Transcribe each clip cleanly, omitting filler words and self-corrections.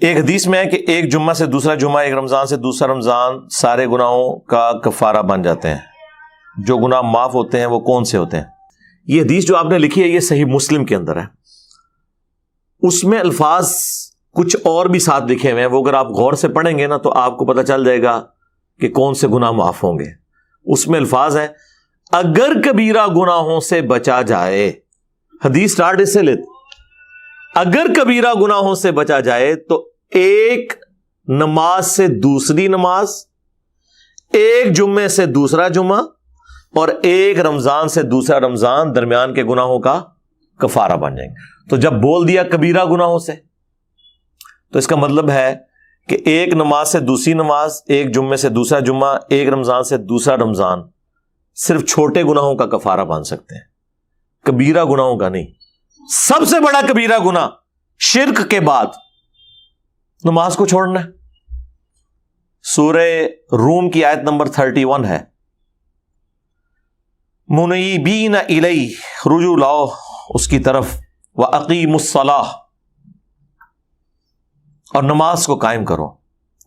ایک حدیث میں ہے کہ ایک جمعہ سے دوسرا جمعہ، ایک رمضان سے دوسرا رمضان سارے گناہوں کا کفارہ بن جاتے ہیں۔ جو گناہ معاف ہوتے ہیں وہ کون سے ہوتے ہیں؟ یہ حدیث جو آپ نے لکھی ہے یہ صحیح مسلم کے اندر ہے، اس میں الفاظ کچھ اور بھی ساتھ لکھے ہوئے ہیں، وہ اگر آپ غور سے پڑھیں گے نا تو آپ کو پتہ چل جائے گا کہ کون سے گناہ معاف ہوں گے۔ اس میں الفاظ ہیں اگر کبیرہ گناہوں سے بچا جائے، حدیث سٹارٹ اس سے لیتے، اگر کبیرہ گناہوں سے بچا جائے تو ایک نماز سے دوسری نماز، ایک جمعے سے دوسرا جمعہ اور ایک رمضان سے دوسرا رمضان درمیان کے گناہوں کا کفارہ بن جائیں گے۔ تو جب بول دیا کبیرہ گناہوں سے تو اس کا مطلب ہے کہ ایک نماز سے دوسری نماز، ایک جمعے سے دوسرا جمعہ، ایک رمضان سے دوسرا رمضان صرف چھوٹے گناہوں کا کفارہ بن سکتے ہیں، کبیرہ گناہوں کا نہیں۔ سب سے بڑا کبیرہ گناہ شرک کے بعد نماز کو چھوڑنا ہے۔ سورہ روم کی آیت نمبر 31 ہے، منیبین الیہ، رجوع لاؤ اس کی طرف، وَأَقِیمُوا الصَّلَاةَ، اور نماز کو قائم کرو،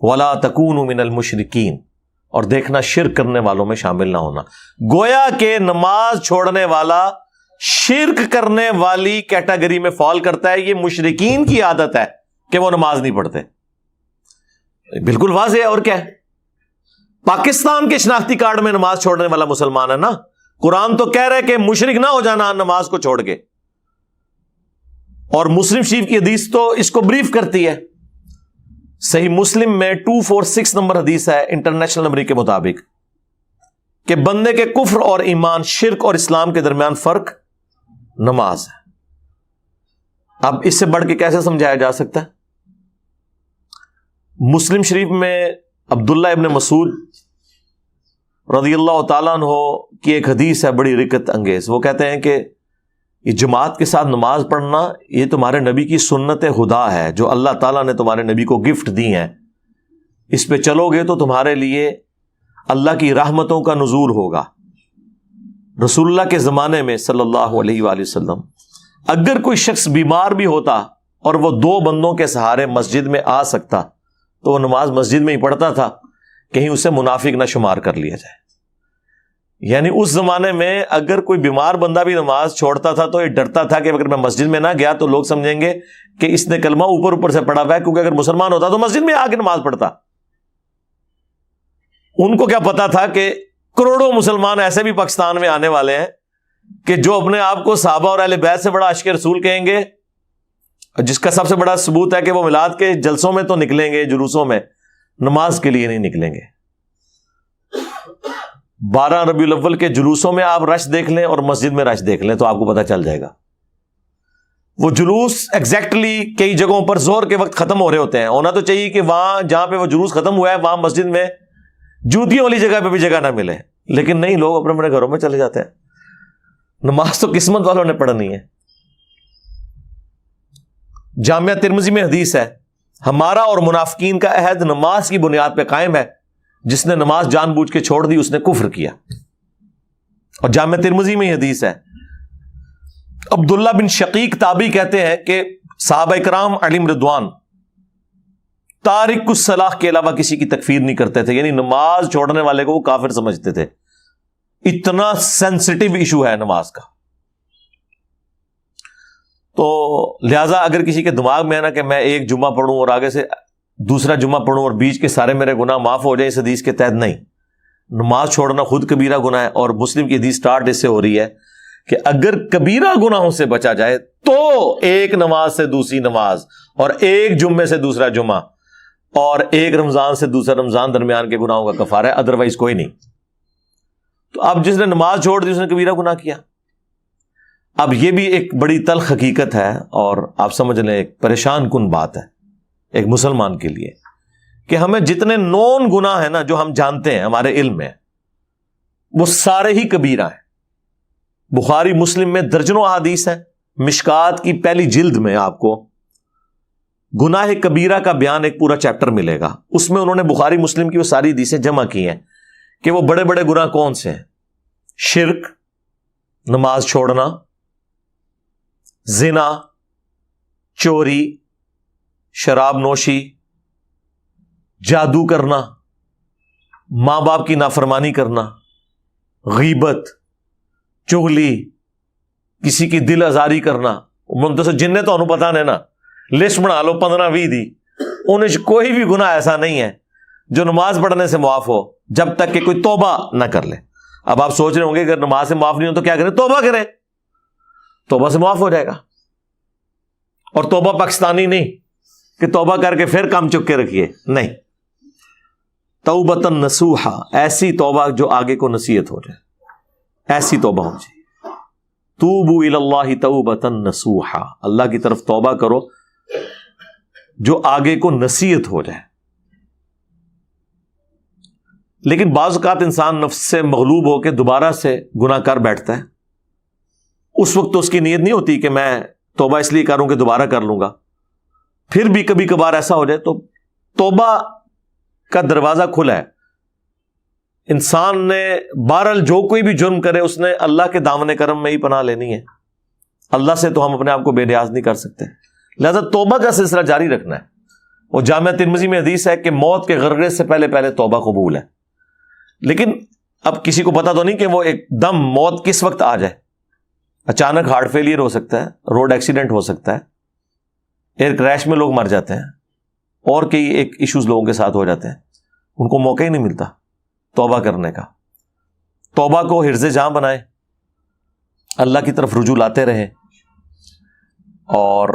وَلَا تَكُونُوا مِنَ الْمُشْرِكِينَ، اور دیکھنا شرک کرنے والوں میں شامل نہ ہونا۔ گویا کہ نماز چھوڑنے والا شرک کرنے والی کیٹیگری میں فال کرتا ہے۔ یہ مشرکین کی عادت ہے کہ وہ نماز نہیں پڑھتے، بالکل واضح ہے۔ اور کیا ہے؟ پاکستان کے شناختی کارڈ میں نماز چھوڑنے والا مسلمان ہے نا، قرآن تو کہہ رہے کہ مشرک نہ ہو جانا نماز کو چھوڑ کے، اور مسلم شریف کی حدیث تو اس کو بریف کرتی ہے۔ صحیح مسلم میں 246 نمبر حدیث ہے انٹرنیشنل نمبر کے مطابق کہ بندے کے کفر اور ایمان، شرک اور اسلام کے درمیان فرق نماز ہے۔ اب اس سے بڑھ کے کیسے سمجھایا جا سکتا ہے؟ مسلم شریف میں عبداللہ ابن مسعود رضی اللہ تعالیٰ عنہ کی ایک حدیث ہے بڑی رکت انگیز۔ وہ کہتے ہیں کہ یہ جماعت کے ساتھ نماز پڑھنا یہ تمہارے نبی کی سنت خدا ہے جو اللہ تعالیٰ نے تمہارے نبی کو گفٹ دی ہیں، اس پہ چلو گے تو تمہارے لیے اللہ کی رحمتوں کا نزول ہوگا۔ رسول اللہ کے زمانے میں صلی اللہ علیہ وآلہ وسلم اگر کوئی شخص بیمار بھی ہوتا اور وہ 2 بندوں کے سہارے مسجد میں آ سکتا تو وہ نماز مسجد میں ہی پڑھتا تھا، کہیں اسے منافق نہ شمار کر لیا جائے۔ یعنی اس زمانے میں اگر کوئی بیمار بندہ بھی نماز چھوڑتا تھا تو یہ ڈرتا تھا کہ اگر میں مسجد میں نہ گیا تو لوگ سمجھیں گے کہ اس نے کلمہ اوپر سے پڑھا ہوا ہے، کیونکہ اگر مسلمان ہوتا تو مسجد میں آ کے نماز پڑھتا۔ ان کو کیا پتا تھا کہ کروڑوں مسلمان ایسے بھی پاکستان میں آنے والے ہیں کہ جو اپنے آپ کو صحابہ اور اہل بیت سے بڑا عاشق رسول کہیں گے، جس کا سب سے بڑا ثبوت ہے کہ وہ میلاد کے جلسوں میں تو نکلیں گے، جلوسوں میں، نماز کے لیے نہیں نکلیں گے۔ 12 ربیع الاول کے جلوسوں میں آپ رش دیکھ لیں اور مسجد میں رش دیکھ لیں تو آپ کو پتہ چل جائے گا۔ وہ جلوس ایگزیکٹلی کئی جگہوں پر ظہر کے وقت ختم ہو رہے ہوتے ہیں۔ ہونا تو چاہیے کہ وہاں جہاں پہ وہ جلوس ختم ہوا ہے وہاں مسجد میں جوتیوں والی جگہ پہ بھی جگہ نہ ملے، لیکن نہیں، لوگ اپنے اپنے گھروں میں چلے جاتے ہیں۔ نماز تو قسمت والوں نے پڑھنی ہے۔ جامعہ ترمذی میں حدیث ہے، ہمارا اور منافقین کا عہد نماز کی بنیاد پہ قائم ہے، جس نے نماز جان بوجھ کے چھوڑ دی اس نے کفر کیا۔ اور جامعہ ترمذی میں حدیث ہے، عبداللہ بن شقیق تابعی کہتے ہیں کہ صحابہ کرام علیہم رضوان تارک الصلاۃ کے علاوہ کسی کی تکفیر نہیں کرتے تھے، یعنی نماز چھوڑنے والے کو وہ کافر سمجھتے تھے۔ اتنا سینسٹیو ایشو ہے نماز کا۔ تو لہٰذا اگر کسی کے دماغ میں ہے نا کہ میں ایک جمعہ پڑھوں اور آگے سے دوسرا جمعہ پڑھوں اور بیچ کے سارے میرے گناہ معاف ہو جائیں، اس حدیث کے تحت نہیں، نماز چھوڑنا خود کبیرہ گناہ ہے۔ اور مسلم کی حدیث سٹارٹ اس سے ہو رہی ہے کہ اگر کبیرہ گناہوں سے بچا جائے تو ایک نماز سے دوسری نماز اور ایک جمعے سے دوسرا جمعہ اور ایک رمضان سے دوسرا رمضان درمیان کے گناہوں کا کفارہ ہے، ادروائز کوئی نہیں۔ تو اب جس نے نماز چھوڑ دی اس نے کبیرہ گناہ کیا۔ اب یہ بھی ایک بڑی تلخ حقیقت ہے اور آپ سمجھ لیں ایک پریشان کن بات ہے ایک مسلمان کے لیے کہ ہمیں جتنے نون گناہ ہیں نا جو ہم جانتے ہیں ہمارے علم میں، وہ سارے ہی کبیرہ ہیں۔ بخاری مسلم میں درجنوں احادیث ہیں، مشکات کی پہلی جلد میں آپ کو گناہ کبیرہ کا بیان ایک پورا چیپٹر ملے گا۔ اس میں انہوں نے بخاری مسلم کی وہ ساری حدیثیں جمع کی ہیں کہ وہ بڑے بڑے گناہ کون سے ہیں۔ شرک، نماز چھوڑنا، زنا، چوری، شراب نوشی، جادو کرنا، ماں باپ کی نافرمانی کرنا، غیبت، چغلی، کسی کی دل آزاری کرنا. منتصر جن نے تو انہوں پتا نہیں نا، لسٹ بنا لو 15-20 دی، انہیں کوئی بھی گناہ ایسا نہیں ہے جو نماز پڑھنے سے معاف ہو جب تک کہ کوئی توبہ نہ کر لے. اب آپ سوچ رہے ہوں گے اگر نماز سے معاف نہیں ہو تو کیا کریں؟ توبہ کریں، توبہ سے معاف ہو جائے گا. اور توبہ پاکستانی نہیں کہ توبہ کر کے پھر کام چک کے رکھیے، نہیں، توبۃ نصوحا، ایسی توبہ جو آگے کو نصیحت ہو جائے، ایسی توبہ ہو جائے. توبوا الی اللہ توبۃ نصوحا، اللہ کی طرف توبہ کرو جو آگے کو نصیحت ہو جائے. لیکن بعض اوقات انسان نفس سے مغلوب ہو کے دوبارہ سے گناہ کر بیٹھتا ہے. اس وقت تو اس کی نیت نہیں ہوتی کہ میں توبہ اس لیے کروں کہ دوبارہ کر لوں گا. پھر بھی کبھی کبھار ایسا ہو جائے تو توبہ کا دروازہ کھلا ہے. انسان نے بہرحال جو کوئی بھی جرم کرے اس نے اللہ کے دامن کرم میں ہی پناہ لینی ہے. اللہ سے تو ہم اپنے آپ کو بے نیاز نہیں کر سکتے، لہذا توبہ کا سلسلہ جاری رکھنا ہے. وہ جامعہ ترمذی میں حدیث ہے کہ موت کے غرغرے سے پہلے پہلے توبہ قبول ہے. لیکن اب کسی کو پتا تو نہیں کہ وہ ایک دم موت کس وقت آ جائے. اچانک ہارٹ فیلئر ہو سکتا ہے، روڈ ایکسیڈنٹ ہو سکتا ہے، ایئر کریش میں لوگ مر جاتے ہیں، اور کئی ایک ایشوز لوگوں کے ساتھ ہو جاتے ہیں، ان کو موقع ہی نہیں ملتا توبہ کرنے کا. توبہ کو حرز جاں بنائیں، اللہ کی طرف رجوع لاتے رہیں، اور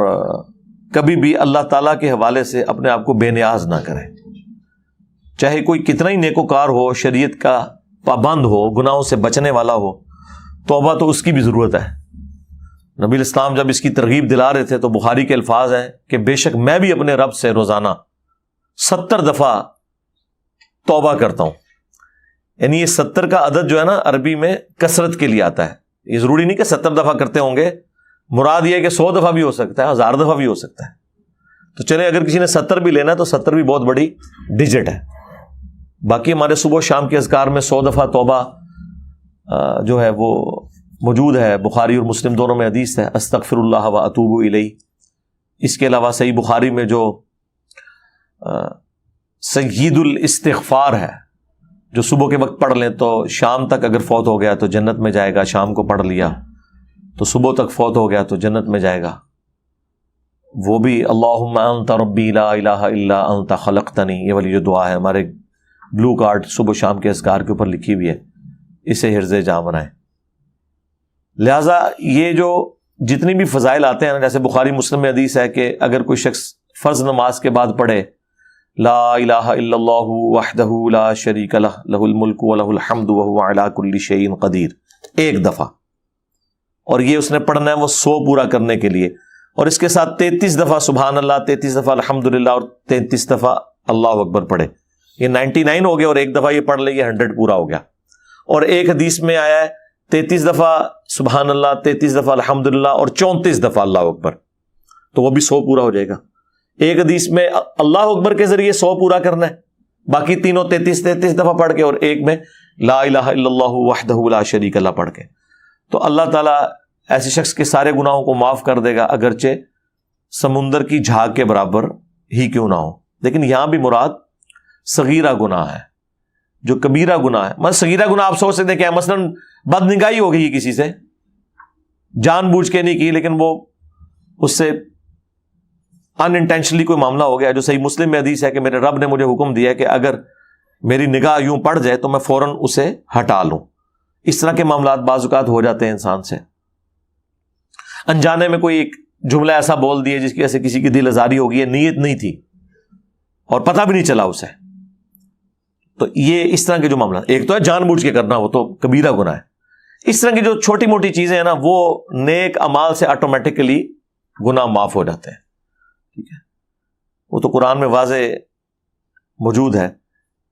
کبھی بھی اللہ تعالیٰ کے حوالے سے اپنے آپ کو بے نیاز نہ کریں. چاہے کوئی کتنا ہی نیکوکار ہو، شریعت کا پابند ہو، گناہوں سے بچنے والا ہو، توبہ تو اس کی بھی ضرورت ہے. نبی الاسلام جب اس کی ترغیب دلا رہے تھے تو بخاری کے الفاظ ہیں کہ بے شک میں بھی اپنے رب سے روزانہ 70 دفعہ توبہ کرتا ہوں. یعنی یہ 70 کا عدد جو ہے نا عربی میں کثرت کے لیے آتا ہے. یہ ضروری نہیں کہ 70 دفعہ کرتے ہوں گے، مراد یہ ہے کہ 100 دفعہ بھی ہو سکتا ہے، 1000 دفعہ بھی ہو سکتا ہے. تو چلے اگر کسی نے 70 بھی لینا ہے تو 70 بھی بہت بڑی ڈیجٹ ہے. باقی ہمارے صبح و شام کے اذکار میں 100 دفعہ توبہ جو ہے وہ موجود ہے. بخاری اور مسلم دونوں میں حدیث ہے، استغفر اللہ و اتوب الیہ. اس کے علاوہ صحیح بخاری میں جو سید الاستغفار ہے، جو صبح کے وقت پڑھ لیں تو شام تک اگر فوت ہو گیا تو جنت میں جائے گا، شام کو پڑھ لیا تو صبح تک فوت ہو گیا تو جنت میں جائے گا. وہ بھی اللہم انت ربی لا الہ الا انت خلقتنی، یہ والی جو دعا ہے ہمارے بلو کارڈ صبح شام کے اذکار کے اوپر لکھی ہوئی ہے، اسے حرز جاں بنائیں. لہٰذا یہ جو جتنی بھی فضائل آتے ہیں نا، جیسے بخاری مسلم میں حدیث ہے کہ اگر کوئی شخص فرض نماز کے بعد پڑھے لا الہ الا اللہ وحدہ لا شریک لہ لہ الملک ولہ الحمد وہو علی کل شیء قدیر، ایک دفعہ، اور یہ اس نے پڑھنا ہے وہ 100 پورا کرنے کے لیے، اور اس کے ساتھ 33 دفعہ سبحان اللہ، 33 دفعہ الحمدللہ، اور 33 دفعہ اللہ اکبر پڑھے، یہ 99 ہو گیا، اور ایک دفعہ یہ پڑھ لے یہ 100 پورا ہو گیا. اور ایک حدیث میں آیا ہے 33 دفعہ سبحان اللہ، 33 دفعہ الحمدللہ، اور 34 دفعہ اللہ اکبر، تو وہ بھی 100 پورا ہو جائے گا. ایک حدیث میں اللہ اکبر کے ذریعے 100 پورا کرنا ہے، باقی تینوں 33 دفعہ پڑھ کے، اور ایک میں لا الہ الا اللہ وحدہ لا شریک لہ پڑھ کے. تو اللہ تعالیٰ ایسے شخص کے سارے گناہوں کو معاف کر دے گا، اگرچہ سمندر کی جھاگ کے برابر ہی کیوں نہ ہو. لیکن یہاں بھی مراد صغیرہ گناہ ہے، جو کبیرہ گناہ ہے. مثلا صغیرہ گناہ آپ سوچ سکتے ہیں کہ مثلا بد نگاہی ہو گئی کسی سے، جان بوجھ کے نہیں کی، لیکن وہ اس سے ان انٹینشنلی کوئی معاملہ ہو گیا. جو صحیح مسلم میں حدیث ہے کہ میرے رب نے مجھے حکم دیا ہے کہ اگر میری نگاہ یوں پڑ جائے تو میں فوراً اسے ہٹا لوں. اس طرح کے معاملات بعض اوقات ہو جاتے ہیں انسان سے. انجانے میں کوئی ایک جملہ ایسا بول دیے جس کی وجہ سے کسی کی دل آزاری ہو گئی ہے، نیت نہیں تھی اور پتہ بھی نہیں چلا اسے. تو یہ اس طرح کے جو معاملات، ایک تو ہے جان بوجھ کے کرنا، وہ تو کبیرہ گناہ ہے. اس طرح کی جو چھوٹی موٹی چیزیں ہیں نا، وہ نیک اعمال سے آٹومیٹکلی گناہ معاف ہو جاتے ہیں. ٹھیک ہے، وہ تو قرآن میں واضح موجود ہے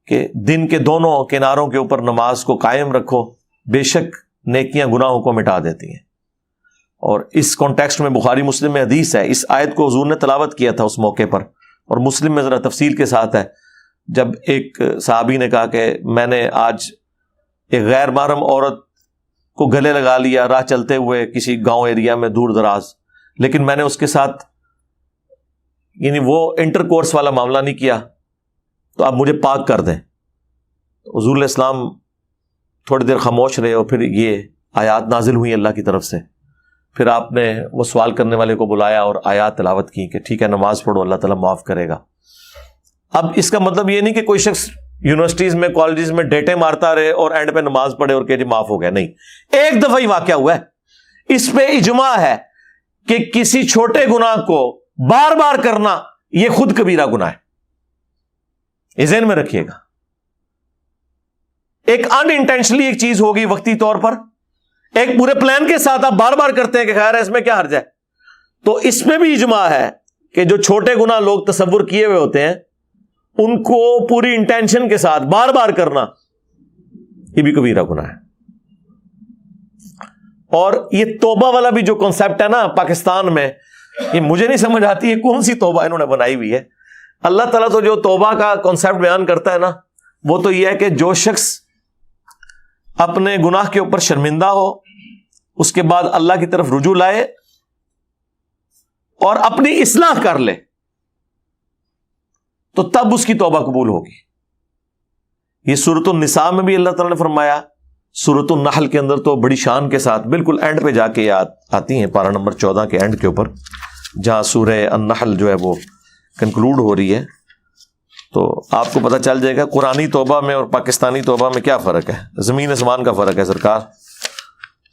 کہ دن کے دونوں کناروں کے اوپر نماز کو قائم رکھو، بے شک نیکیاں گناہوں کو مٹا دیتی ہیں. اور اس کانٹیکسٹ میں بخاری مسلم میں حدیث ہے، اس آیت کو حضور نے تلاوت کیا تھا اس موقع پر، اور مسلم میں ذرا تفصیل کے ساتھ ہے. جب ایک صحابی نے کہا کہ میں نے آج ایک غیر محرم عورت کو گلے لگا لیا راہ چلتے ہوئے کسی گاؤں ایریا میں دور دراز، لیکن میں نے اس کے ساتھ یعنی وہ انٹر کورس والا معاملہ نہیں کیا تو آپ مجھے پاک کر دیں. حضور علیہ السلام تھوڑی دیر خاموش رہے اور پھر یہ آیات نازل ہوئی اللہ کی طرف سے. پھر آپ نے وہ سوال کرنے والے کو بلایا اور آیات تلاوت کی کہ ٹھیک ہے نماز پڑھو اللہ تعالیٰ معاف کرے گا. اب اس کا مطلب یہ نہیں کہ کوئی شخص یونیورسٹیز میں کالجز میں ڈیٹے مارتا رہے اور اینڈ پہ نماز پڑھے اور کہ جی معاف ہو گیا. نہیں, ایک دفعہ ہی واقعہ ہوا ہے. اس پہ اجماع ہے کہ کسی چھوٹے گناہ کو بار بار کرنا یہ خود کبیرہ گناہ ہے. یہ ذہن میں رکھیے گا. ایک ان انٹینشنلی ایک چیز ہوگی وقتی طور پر, ایک پورے پلان کے ساتھ آپ بار بار کرتے ہیں کہ خیر ہے اس میں کیا حرج ہے. تو اس میں بھی اجماع ہے کہ جو چھوٹے گناہ لوگ تصور کیے ہوئے ہوتے ہیں ان کو پوری انٹینشن کے ساتھ بار بار کرنا یہ بھی کبیرہ گناہ ہے. اور یہ توبہ والا بھی جو کنسپٹ ہے نا پاکستان میں, یہ مجھے نہیں سمجھ آتی ہے کون سی توبہ انہوں نے بنائی ہوئی ہے. اللہ تعالیٰ تو جو توبہ کا کنسپٹ بیان کرتا ہے نا وہ تو یہ ہے کہ جو شخص اپنے گناہ کے اوپر شرمندہ ہو, اس کے بعد اللہ کی طرف رجوع لائے اور اپنی اصلاح کر لے تو تب اس کی توبہ قبول ہوگی. یہ سورۃ النساء میں بھی اللہ تعالیٰ نے فرمایا, سورۃ النحل کے اندر تو بڑی شان کے ساتھ بالکل اینڈ پہ جا کے یاد آتی ہیں, پارہ نمبر 14 کے اینڈ کے اوپر جہاں سورہ النحل جو ہے وہ کنکلوڈ ہو رہی ہے. تو آپ کو پتہ چل جائے گا قرآنی توبہ میں اور پاکستانی توبہ میں کیا فرق ہے. زمین آسمان کا فرق ہے سرکار,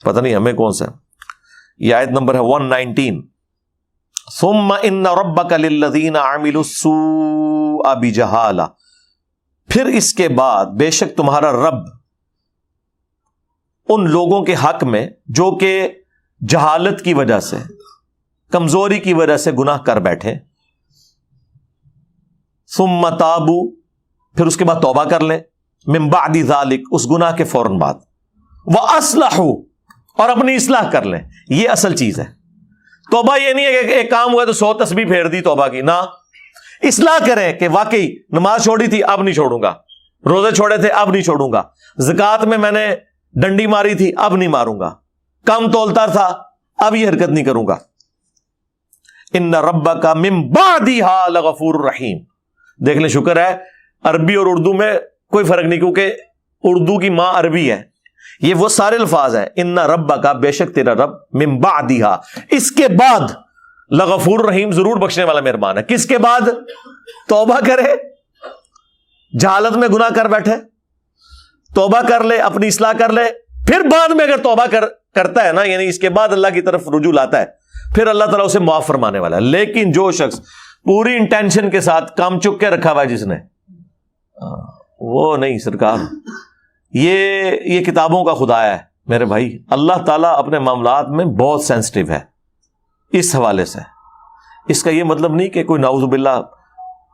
پتہ نہیں ہمیں کون سا. یہ آیت نمبر ہے 119. ثم ان ربک للذین عملوا السوء بجہالہ, پھر اس کے بعد بے شک تمہارا رب ان لوگوں کے حق میں جو کہ جہالت کی وجہ سے, کمزوری کی وجہ سے گناہ کر بیٹھے, ثم تابوا, پھر اس کے بعد توبہ کر لیں, من بعد ذلک, اس گناہ کے فوراً بعد, واصلحوا, اور اپنی اصلاح کر لیں. یہ اصل چیز ہے. توبہ یہ نہیں ہے کہ ایک کام ہوا تو 100 تسبیح پھیر دی توبہ کی, نہ, اصلاح کریں کہ واقعی نماز چھوڑی تھی اب نہیں چھوڑوں گا, روزے چھوڑے تھے اب نہیں چھوڑوں گا, زکوٰۃ میں میں نے ڈنڈی ماری تھی اب نہیں ماروں گا, کم تولتا تھا اب یہ حرکت نہیں کروں گا. ان ربک من بعدھا لغفور رحیم. دیکھ لیں, شکر ہے عربی اور اردو میں کوئی فرق نہیں, کیونکہ اردو کی ماں عربی ہے. یہ وہ سارے الفاظ ہیں, ان ربک, بے شک تیرا رب, من بعدھا, اس کے بعد, لغفور رحیم, ضرور بخشنے والا مہربان ہے. کس کے بعد؟ توبہ کرے, جہالت میں گناہ کر بیٹھے, توبہ کر لے, اپنی اصلاح کر لے, پھر بعد میں اگر توبہ کرتا ہے نا, یعنی اس کے بعد اللہ کی طرف رجوع لاتا ہے, پھر اللہ تعالیٰ اسے معاف فرمانے والا ہے. لیکن جو شخص پوری انٹینشن کے ساتھ کام چک کے رکھا ہوا ہے جس نے, وہ نہیں سرکار. یہ کتابوں کا خدا ہے میرے بھائی. اللہ تعالیٰ اپنے معاملات میں بہت سینسٹیو ہے اس حوالے سے. اس کا یہ مطلب نہیں کہ کوئی نعوذ باللہ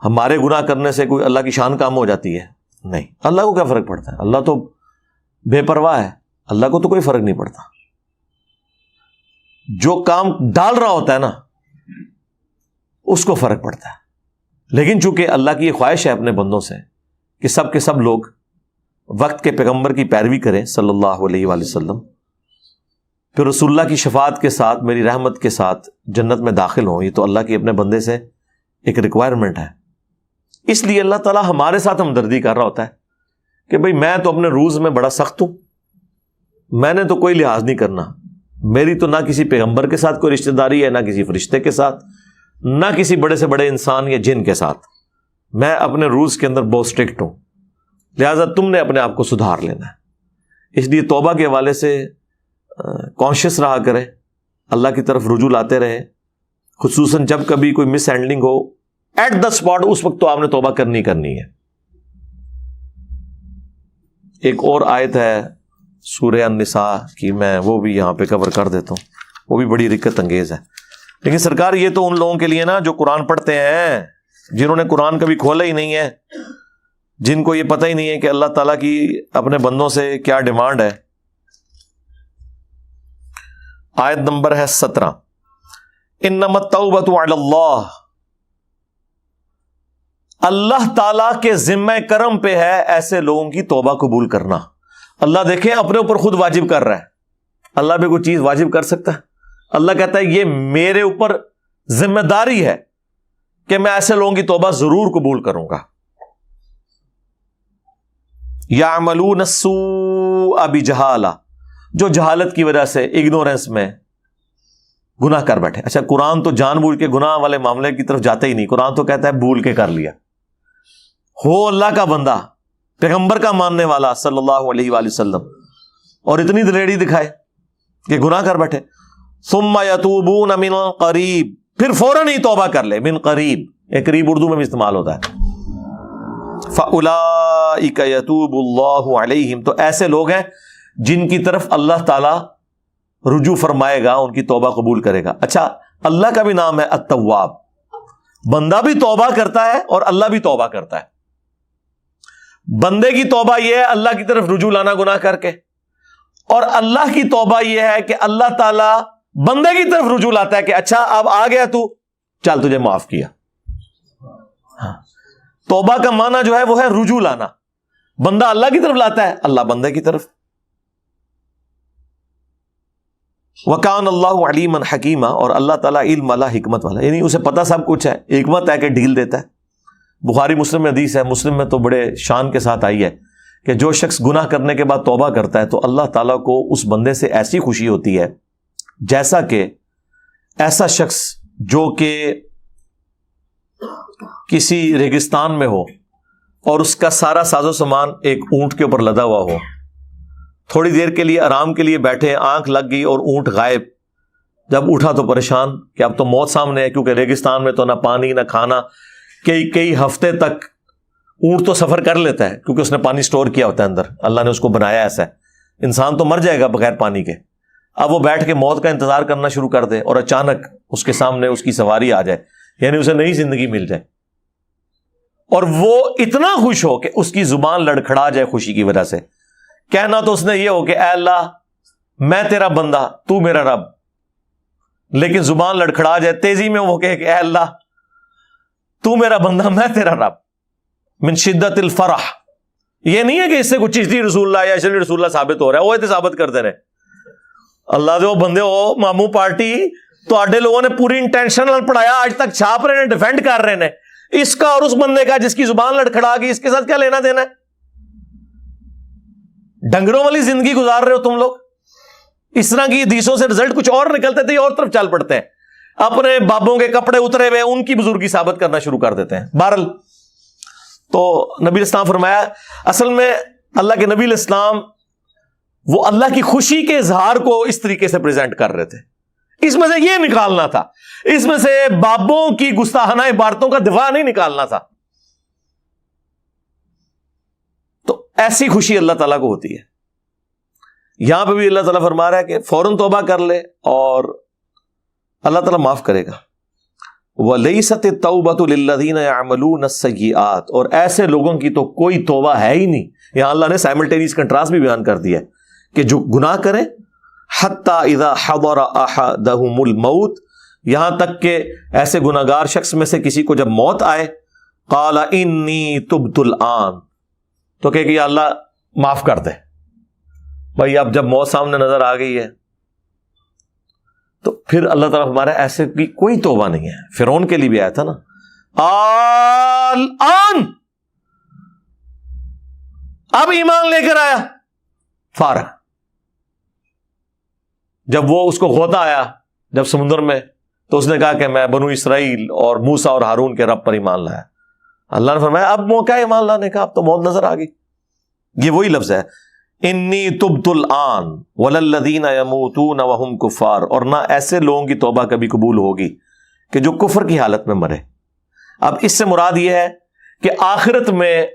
ہمارے گناہ کرنے سے کوئی اللہ کی شان کام ہو جاتی ہے. نہیں, اللہ کو کیا فرق پڑتا ہے, اللہ تو بے پرواہ ہے, اللہ کو تو کوئی فرق نہیں پڑتا. جو کام ڈال رہا ہوتا ہے نا اس کو فرق پڑتا ہے. لیکن چونکہ اللہ کی یہ خواہش ہے اپنے بندوں سے کہ سب کے سب لوگ وقت کے پیغمبر کی پیروی کریں صلی اللہ علیہ وآلہ وسلم, پھر رسول اللہ کی شفاعت کے ساتھ, میری رحمت کے ساتھ جنت میں داخل ہوں. یہ تو اللہ کی اپنے بندے سے ایک ریکوائرمنٹ ہے. اس لیے اللہ تعالیٰ ہمارے ساتھ ہمدردی کر رہا ہوتا ہے کہ بھئی میں تو اپنے روز میں بڑا سخت ہوں, میں نے تو کوئی لحاظ نہیں کرنا, میری تو نہ کسی پیغمبر کے ساتھ کوئی رشتہ داری ہے, نہ کسی فرشتے کے ساتھ, نہ کسی بڑے سے بڑے انسان یا جن کے ساتھ. میں اپنے روز کے اندر بہت اسٹرکٹ ہوں, لہٰذا تم نے اپنے آپ کو سدھار لینا ہے. اس لیے توبہ کے حوالے سے کانشیس رہا کرے, اللہ کی طرف رجوع لاتے رہے, خصوصاً جب کبھی کوئی مس ہینڈلنگ ہو ایٹ دا اسپاٹ, اس وقت تو آپ نے توبہ کرنی ہے. ایک اور آیت ہے سورہ النساء کی, میں وہ بھی یہاں پہ کور کر دیتا ہوں, وہ بھی بڑی رکت انگیز ہے. لیکن سرکار یہ تو ان لوگوں کے لیے نا جو قرآن پڑھتے ہیں, جنہوں نے قرآن کبھی کھولا ہی نہیں ہے, جن کو یہ پتہ ہی نہیں ہے کہ اللہ تعالیٰ کی اپنے بندوں سے کیا ڈیمانڈ ہے. آیت نمبر ہے 17. انما التوبۃ علی اللہ, اللہ تعالیٰ کے ذمہ کرم پہ ہے ایسے لوگوں کی توبہ قبول کرنا. اللہ دیکھیں اپنے اوپر خود واجب کر رہا ہے. اللہ بھی کوئی چیز واجب کر سکتا ہے؟ اللہ کہتا ہے یہ میرے اوپر ذمہ داری ہے کہ میں ایسے لوگوں کی توبہ ضرور قبول کروں گا. یعملون السوء بجہالہ، جو جہالت کی وجہ سے اگنورنس میں گناہ کر بیٹھے. اچھا قرآن تو جان بوجھ کے گناہ والے معاملے کی طرف جاتے ہی نہیں. قرآن تو کہتا ہے بھول کے کر لیا. ہو اللہ کا بندہ، پیغمبر کا ماننے والا صلی اللہ علیہ وآلہ وسلم، اور اتنی دلیری دکھائے کہ گناہ کر بیٹھے. ثم یتوبون من قریب، پھر فوراً ہی توبہ کر لے. من قریب، ایک قریب اردو میں بھی استعمال ہوتا ہے. فاولئک یتوب اللہ علیہم، تو ایسے لوگ ہیں جن کی طرف اللہ تعالی رجوع فرمائے گا، ان کی توبہ قبول کرے گا. اچھا اللہ کا بھی نام ہے التواب. بندہ بھی توبہ کرتا ہے اور اللہ بھی توبہ کرتا ہے. بندے کی توبہ یہ ہے اللہ کی طرف رجوع لانا گناہ کر کے، اور اللہ کی توبہ یہ ہے کہ اللہ تعالیٰ بندے کی طرف رجوع لاتا ہے کہ اچھا اب آ گیا تو چل تجھے معاف کیا. ہاں، توبہ کا معنی جو ہے وہ ہے رجوع لانا. بندہ اللہ کی طرف لاتا ہے، اللہ بندے کی طرف. وَكَانَ اللَّهُ عَلِيمًا حَكِيمًا، اور اللہ تعالیٰ علم والا، حکمت والا، یعنی اسے پتہ سب کچھ ہے. حکمت ہے کہ ڈھیل دیتا ہے. بخاری مسلم میں حدیث ہے، مسلم میں تو بڑے شان کے ساتھ آئی ہے کہ جو شخص گناہ کرنے کے بعد توبہ کرتا ہے تو اللہ تعالیٰ کو اس بندے سے ایسی خوشی ہوتی ہے جیسا کہ ایسا شخص جو کہ کسی ریگستان میں ہو اور اس کا سارا ساز و سامان ایک اونٹ کے اوپر لدا ہوا ہو. تھوڑی دیر کے لیے آرام کے لیے بیٹھے، آنکھ لگ گئی اور اونٹ غائب. جب اٹھا تو پریشان کہ اب تو موت سامنے ہے، کیونکہ ریگستان میں تو نہ پانی نہ کھانا. کئی ہفتے تک اونٹ تو سفر کر لیتا ہے کیونکہ اس نے پانی سٹور کیا ہوتا ہے اندر، اللہ نے اس کو بنایا ایسا ہے. انسان تو مر جائے گا بغیر پانی کے. اب وہ بیٹھ کے موت کا انتظار کرنا شروع کر دے اور اچانک اس کے سامنے اس کی سواری آ جائے، یعنی اسے نئی زندگی مل جائے، اور وہ اتنا خوش ہو کہ اس کی زبان لڑکھڑا جائے خوشی کی وجہ سے. کہنا تو اس نے یہ ہو کہ اے اللہ میں تیرا بندہ تو میرا رب، لیکن زبان لڑکھڑا جائے، تیزی میں وہ کہے کہ اے اللہ تو میرا بندہ میں تیرا رب، من شدت الفرح. یہ نہیں ہے کہ اس سے کچھ چیز رسول اللہ یا شریع رسول اللہ ثابت ہو رہا ہے، وہ ثابت کرتے رہے. اللہ دے وہ بندے ہو ماموں پارٹی تو آڈے لوگوں نے پوری انٹینشنل پڑھایا، آج تک چھاپ رہے ہیں، ڈیفینڈ کر رہے ہیں اس کا اور اس بندے کا جس کی زبان لڑکھڑا گئی. اس کے ساتھ کیا لینا دینا ہے؟ ڈنگروں والی زندگی گزار رہے ہو تم لوگ. اس طرح کی حدیثوں سے رزلٹ کچھ اور نکلتے تھے، اور طرف چل پڑتے ہیں، اپنے بابوں کے کپڑے اترے ہوئے ان کی بزرگی ثابت کرنا شروع کر دیتے ہیں. بہرحال تو نبی اسلام فرمایا اصل میں اللہ کے نبی اسلام وہ اللہ کی خوشی کے اظہار کو اس طریقے سے پریزنٹ کر رہے تھے. اس میں سے یہ نکالنا تھا، اس میں سے بابوں کی گستاخانہ عبارتوں کا دفاع نہیں نکالنا تھا. تو ایسی خوشی اللہ تعالیٰ کو ہوتی ہے. یہاں پہ بھی اللہ تعالیٰ فرما رہا ہے کہ فوراً توبہ کر لے اور اللہ تعالیٰ معاف کرے گا. وَلَيْسَتِ التَّوْبَةُ لِلَّذِينَ يَعْمَلُونَ السَّيِّئَاتِ، اور ایسے لوگوں کی تو کوئی توبہ ہے ہی نہیں. یہاں اللہ نے سائملٹینیس کنٹراسٹ بھی بیان کر دیا کہ جو گناہ کریں حَتَّى إِذَا حَضَرَ أَحَدَهُمُ الْمَوْتِ، یہاں تک کہ ایسے گناہگار شخص میں سے کسی کو جب موت آئے، قَالَ إِنِّي تُبْتُ الْآنَ، تو کہ یا اللہ معاف کر دے. بھائی اب جب موت سامنے نظر آ گئی ہے تو پھر اللہ تعالیٰ ہمارا ایسے کی کوئی توبہ نہیں ہے. فرعون کے لیے بھی آیا تھا نا، الآن اب ایمان لے کر آیا فارغ. جب وہ اس کو غوطہ آیا جب سمندر میں، تو اس نے کہا کہ میں بنو اسرائیل اور موسیٰ اور ہارون کے رب پر ایمان لایا. اللہ نے فرمایا اب موقع ہے ایمان لانے کا، اب تو موت نظر آ گئی. یہ وہی لفظ ہے انی تبت الآن وللذین یموتون وہم کفار، اور نہ ایسے لوگوں کی توبہ کبھی قبول ہوگی کہ جو کفر کی حالت میں مرے. اب اس سے مراد یہ ہے کہ آخرت میں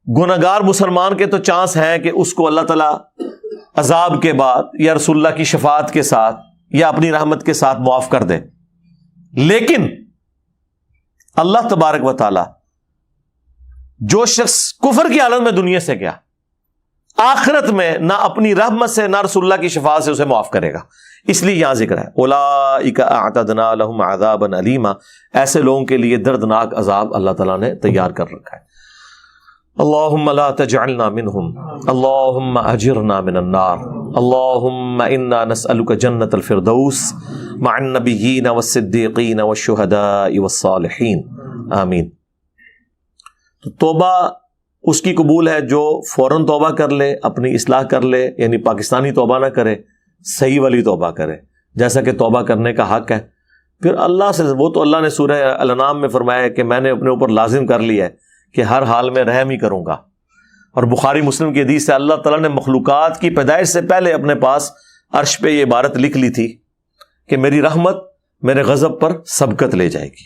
گناہگار مسلمان کے تو چانس ہیں کہ اس کو اللہ تعالیٰ عذاب کے بعد یا رسول اللہ کی شفاعت کے ساتھ یا اپنی رحمت کے ساتھ معاف کر دے، لیکن اللہ تبارک و تعالی جو شخص کفر کی حالت میں دنیا سے گیا، آخرت میں نہ اپنی رحمت سے نہ رسول اللہ کی شفاعت سے اسے معاف کرے گا. اس لیے یہاں ذکر ہے اولئک اعتدنا لهم عذابا الیما، ایسے لوگوں کے لیے دردناک عذاب اللہ تعالیٰ نے تیار کر رکھا ہے. اللہم لا تجعلنا منہم، اللہم اجرنا من النار، اللہم انا نسألک جنت الفردوس، مع النبیین والصدیقین والشہداء والصالحین آمین۔ تو توبہ اس کی قبول ہے جو فوراً توبہ کر لے، اپنی اصلاح کر لے، یعنی پاکستانی توبہ نہ کرے، صحیح والی توبہ کرے جیسا کہ توبہ کرنے کا حق ہے۔ پھر اللہ سے، وہ تو اللہ نے سورہ الانعام میں فرمایا ہے کہ میں نے اپنے اوپر لازم کر لیا ہے کہ ہر حال میں رحم ہی کروں گا، اور بخاری مسلم کی حدیث سے اللہ تعالیٰ نے مخلوقات کی پیدائش سے پہلے اپنے پاس عرش پہ یہ عبارت لکھ لی تھی کہ میری رحمت میرے غضب پر سبقت لے جائے گی۔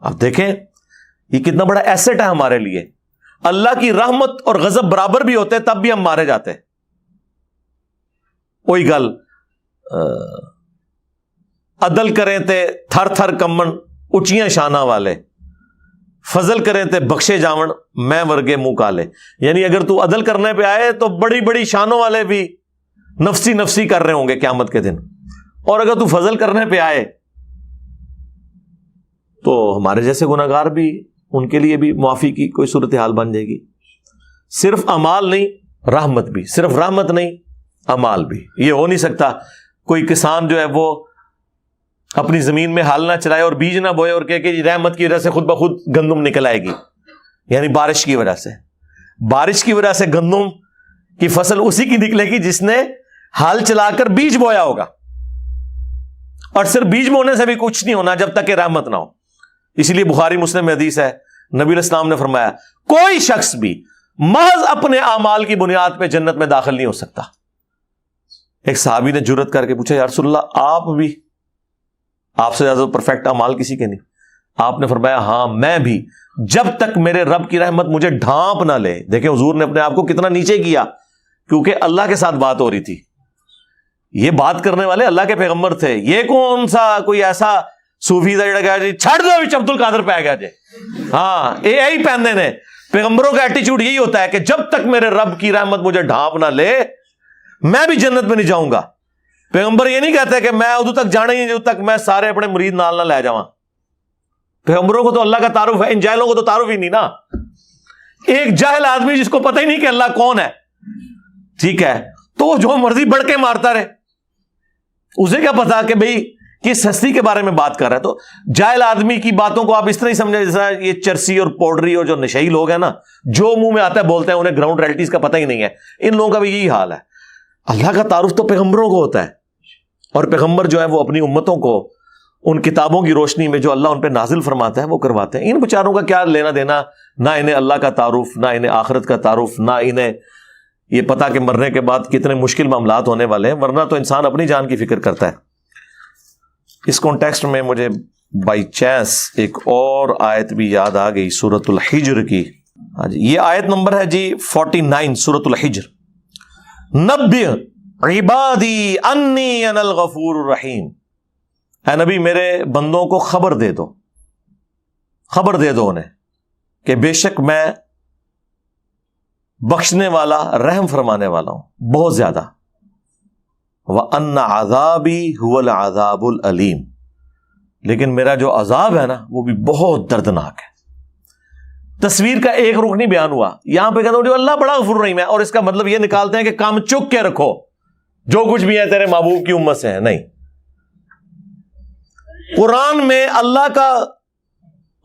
اب دیکھیں یہ کتنا بڑا ایسٹ ہے ہمارے لیے، اللہ کی رحمت اور غضب برابر بھی ہوتے تب بھی ہم مارے جاتے۔ وہی گل عدل کریں تے تھر تھر کمن اچیاں شانہ والے، فضل کریں تے بخشے جاون میں ورگے منہ کالے۔ یعنی اگر تو عدل کرنے پہ آئے تو بڑی بڑی شانوں والے بھی نفسی نفسی کر رہے ہوں گے قیامت کے دن، اور اگر تو فضل کرنے پہ آئے تو ہمارے جیسے گناہگار بھی، ان کے لیے بھی معافی کی کوئی صورتحال بن جائے گی۔ صرف اعمال نہیں، رحمت بھی، صرف رحمت نہیں، اعمال بھی۔ یہ ہو نہیں سکتا کوئی کسان جو ہے وہ اپنی زمین میں ہل نہ چلائے اور بیج نہ بوئے اور کہے کہ رحمت کی وجہ سے خود بخود گندم نکل آئے گی، یعنی بارش کی وجہ سے۔ بارش کی وجہ سے گندم کی فصل اسی کی نکلے گی جس نے ہل چلا کر بیج بویا ہوگا، اور صرف بیج بونے سے بھی کچھ نہیں ہونا جب تک کہ رحمت نہ ہو۔ اسی لیے بخاری مسلم میں حدیث ہے، نبی علیہ السلام نے فرمایا کوئی شخص بھی محض اپنے اعمال کی بنیاد پہ جنت میں داخل نہیں ہو سکتا۔ ایک صحابی نے جرت کر کے پوچھا یا رسول اللہ آپ بھی، آپ سے زیادہ پرفیکٹ اعمال کسی کے نہیں؟ آپ نے فرمایا ہاں میں بھی، جب تک میرے رب کی رحمت مجھے ڈھانپ نہ لے۔ دیکھیں حضور نے اپنے آپ کو کتنا نیچے کیا، کیونکہ اللہ کے ساتھ بات ہو رہی تھی۔ یہ بات کرنے والے اللہ کے پیغمبر تھے، یہ کون سا کوئی ایسا صوفی دا جڑا گیا جی چھڑ دو عبد القادر پہ آ گیا جی، ہاں یہی پہننے نے۔ پیغمبروں کا ایٹیچیوڈ یہی ہوتا ہے کہ جب تک میرے رب کی رحمت مجھے ڈھانپ نہ لے میں بھی جنت میں نہیں جاؤں گا۔ پیغمبر یہ نہیں کہتے کہ میں ادھر تک جانا ہی نہیں جب تک میں سارے اپنے مرید نال نہ لے جاؤں۔ پیغمبروں کو تو اللہ کا تعارف ہے، ان جاہلوں کو تو تعارف ہی نہیں نا۔ ایک جاہل آدمی جس کو پتہ ہی نہیں کہ اللہ کون ہے، ٹھیک ہے، تو وہ جو مرضی بڑھ کے مارتا رہے، اسے کیا پتا کہ بھئی کس ہستی کے بارے میں بات کر رہا ہے۔ تو جاہل آدمی کی باتوں کو آپ اس طرح ہی سمجھیں جیسا یہ چرسی اور پاؤڈری اور جو نشئی لوگ ہیں نا، جو منہ میں آتا ہے بولتے ہیں، انہیں گراؤنڈ ریئلٹیز کا پتہ ہی نہیں ہے۔ ان لوگوں کا بھی یہی حال ہے۔ اللہ کا تعارف تو پیغمبروں کو ہوتا ہے، اور پیغمبر جو ہے وہ اپنی امتوں کو ان کتابوں کی روشنی میں جو اللہ ان پہ نازل فرماتا ہے وہ کرواتے ہیں۔ ان بیچاروں کا کیا لینا دینا، نہ انہیں اللہ کا تعارف، نہ انہیں آخرت کا تعارف، نہ انہیں یہ پتا کہ مرنے کے بعد کتنے مشکل معاملات ہونے والے ہیں، ورنہ تو انسان اپنی جان کی فکر کرتا ہے۔ اس کانٹیکسٹ میں مجھے بائی چانس ایک اور آیت بھی یاد آ گئی سورۃ الحجر کی۔ ہاں جی، یہ آیت نمبر ہے جی 49 سورۃ الحجر۔ نبئ عبادی انی انا الغفور الرحیم، اے نبی میرے بندوں کو خبر دے دو، خبر دے دو انہیں کہ بے شک میں بخشنے والا، رحم فرمانے والا ہوں بہت زیادہ۔ وَأَنَّ عَذَابِي هُوَ الْعَذَابُ الْأَلِيمُ، لیکن میرا جو عذاب ہے نا وہ بھی بہت دردناک ہے۔ تصویر کا ایک رخ نہیں بیان ہوا، یہاں پہ کہتے ہیں جو اللہ بڑا غفور رحیم ہے، اور اس کا مطلب یہ نکالتے ہیں کہ کام چک کے رکھو، جو کچھ بھی ہے تیرے محبوب کی امت سے ہے۔ نہیں، قرآن میں اللہ کا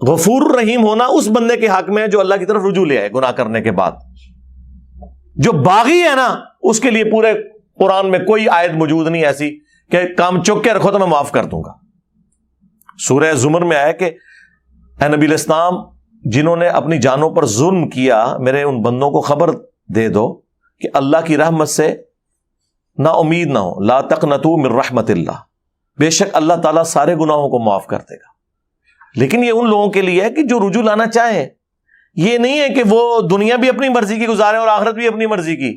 غفور رحیم ہونا اس بندے کے حق میں ہے جو اللہ کی طرف رجوع لے آئے گناہ کرنے کے بعد۔ جو باغی ہے نا اس کے لیے پورے قرآن میں کوئی آیت موجود نہیں ایسی کہ کام چک کے رکھو تو میں معاف کر دوں گا۔ سورہ زمر میں آیا کہ اے نبی علیہ السلام جنہوں نے اپنی جانوں پر ظلم کیا، میرے ان بندوں کو خبر دے دو کہ اللہ کی رحمت سے نا امید نہ ہو، لا تقنطوا من رحمت اللہ، بے شک اللہ تعالیٰ سارے گناہوں کو معاف کر دے گا۔ لیکن یہ ان لوگوں کے لیے ہے کہ جو رجوع لانا چاہیں، یہ نہیں ہے کہ وہ دنیا بھی اپنی مرضی کی گزاریں اور آخرت بھی اپنی مرضی کی۔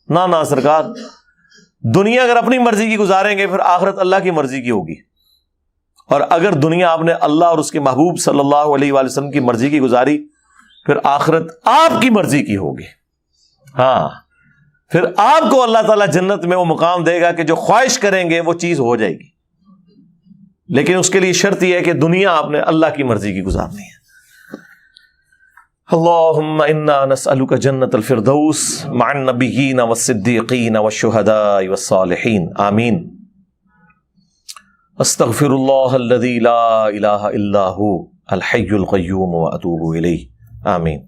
نہ سرکار، دنیا اگر اپنی مرضی کی گزاریں گے پھر آخرت اللہ کی مرضی کی ہوگی، اور اگر دنیا آپ نے اللہ اور اس کے محبوب صلی اللہ علیہ وآلہ وسلم کی مرضی کی گزاری پھر آخرت آپ کی مرضی کی ہوگی۔ ہاں، پھر آپ کو اللہ تعالیٰ جنت میں وہ مقام دے گا کہ جو خواہش کریں گے وہ چیز ہو جائے گی، لیکن اس کے لیے شرط یہ ہے کہ دنیا آپ نے اللہ کی مرضی کی گزارنی ہے۔ اللہم انا نسألک جنت الفردوس مع النبیین والصدیقین والشہداء والصالحین آمین۔ استغفر اللہ الذی لا الہ الا ہو الحی القیوم واتوب الیہ. آمین.